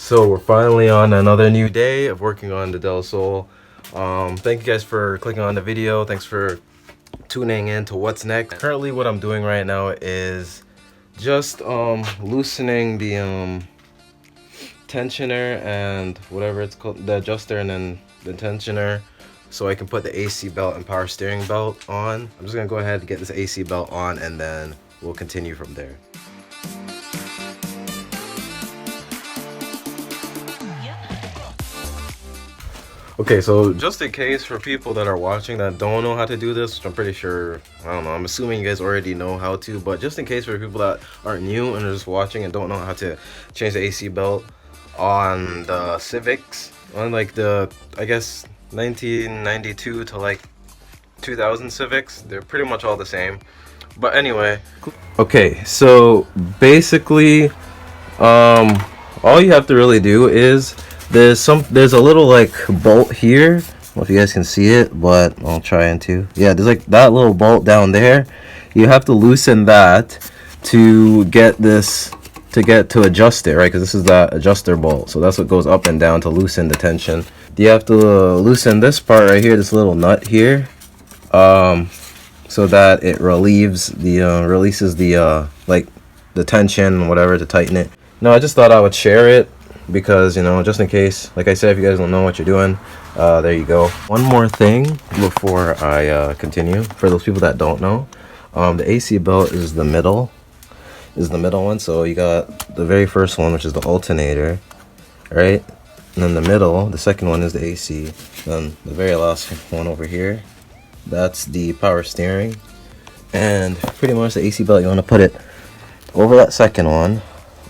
So we're finally on another new day of working on the Del Sol. Thank you guys for clicking on the video. Thanks for tuning in to what's next. Currently what I'm doing right now is just loosening the tensioner and whatever it's called, the adjuster, and then the tensioner, so I can put the AC belt and power steering belt on. I'm just gonna go ahead and get this AC belt on, and then we'll continue from there. Okay, so just in case for people that are watching that don't know how to do this, which I'm pretty sure, I don't know, I'm assuming you guys already know how to, but just in case for people that aren't new and are just watching and don't know how to change the AC belt on the Civics, on like the, I guess, 1992 to like 2000 Civics, they're pretty much all the same. But anyway, okay, so basically, all you have to really do is, there's a little like bolt here. I don't know if you guys can see it, but I'll try and to. Yeah, there's like that little bolt down there. You have to loosen that to get this, to adjust it, right? Because this is that adjuster bolt, so that's what goes up and down to loosen the tension. You have to loosen this part right here, this little nut here, so that it relieves the releases the like the tension and whatever to tighten it. No, I just thought I would share it, because, you know, just in case, like I said, if you guys don't know what you're doing, there you go. One more thing before I continue, for those people that don't know, the AC belt is the middle one. So you got the very first one, which is the alternator, right? And then the middle, the second one, is the AC. Then the very last one over here, that's the power steering. And pretty much the AC belt, you want to put it over that second one,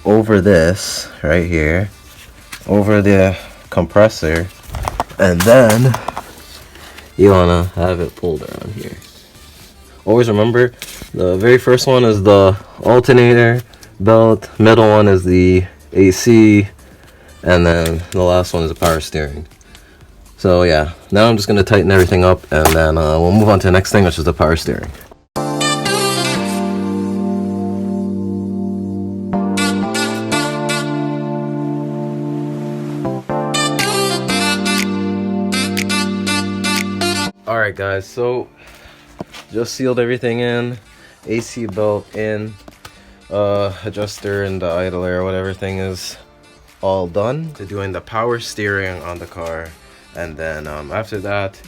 over this right here, over the compressor, and then you want to have it pulled around here. Always remember, the very first one is the alternator belt, middle one is the AC, and then the last one is the power steering. So yeah, now I'm just going to tighten everything up, and then we'll move on to the next thing, which is the power steering. Alright guys, so just sealed everything in, AC belt in, adjuster and the idler or whatever thing is all done. To doing the power steering on the car, and then after that,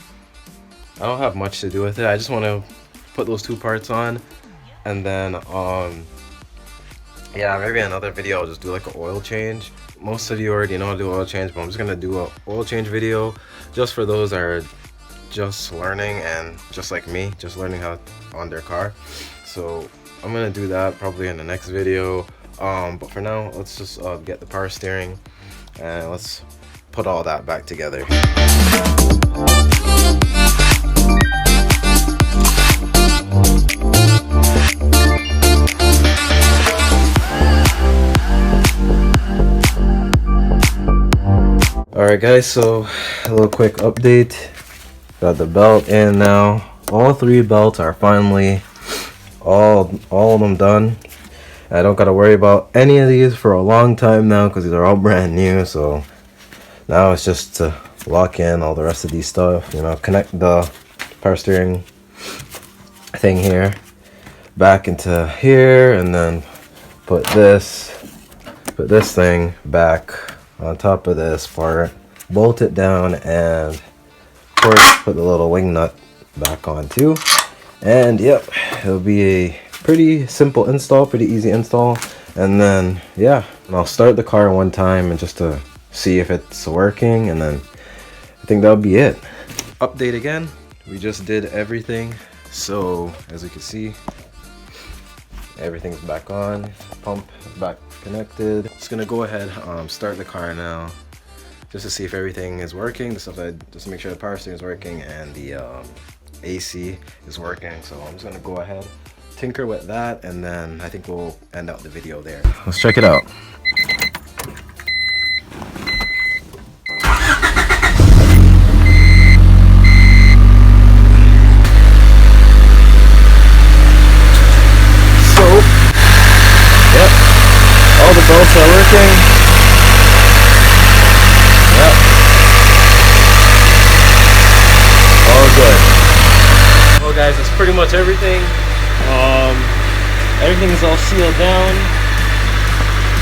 I don't have much to do with it. I just want to put those two parts on, and then yeah, maybe another video I'll just do like an oil change. Most of you already know how to do oil change, but I'm just gonna do an oil change video just for those that are just learning, and just like me, just learning how on their car. So I'm gonna do that probably in the next video, but for now, let's just get the power steering and let's put all that back together. Alright guys, so a little quick update. Got the belt in now. All three belts are finally all of them done. I don't gotta worry about any of these for a long time now, because these are all brand new. So now it's just to lock in all the rest of these stuff, you know, connect the power steering thing here back into here, and then put this thing back on top of this part, bolt it down, and of course put the little wing nut back on too. And yep, it'll be a pretty simple install, pretty easy install. And then yeah, I'll start the car one time and just to see if it's working, and then I think that'll be it. Update again, we just did everything. So as you can see, everything's back on, pump back connected. Just gonna go ahead, start the car now, just to see if everything is working. The stuff that, just to make sure the power steering is working and the AC is working. So I'm just gonna go ahead, tinker with that, and then I think we'll end out the video there. Let's check it out. So, yep, all the bolts are working. much everything. Everything is all sealed down,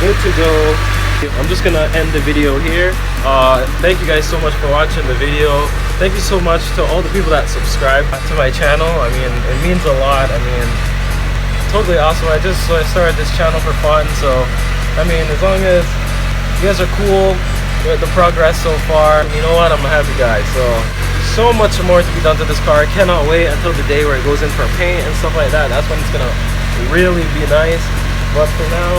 good to go. I'm just gonna end the video here. Thank you guys so much for watching the video. Thank you so much to all the people that subscribe to my channel. I mean, it means a lot. I mean, totally awesome. I started this channel for fun, so I mean, as long as you guys are cool with the progress so far, you know what, I'm a happy guy. So much more to be done to this car. I cannot wait until the day where it goes in for paint and stuff like that. That's when it's gonna really be nice. But for now,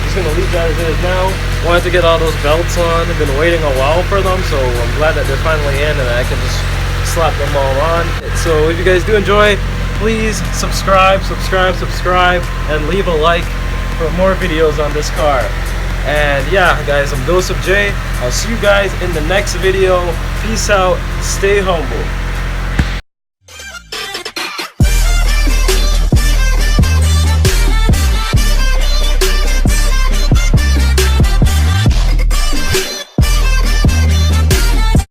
just gonna leave that as it is now. Wanted to get all those belts on. I've been waiting a while for them, so I'm glad that they're finally in and I can just slap them all on. So if you guys do enjoy, please subscribe, and leave a like for more videos on this car. And yeah, guys, I'm Dose of J. I'll see you guys in the next video. Peace out. Stay humble.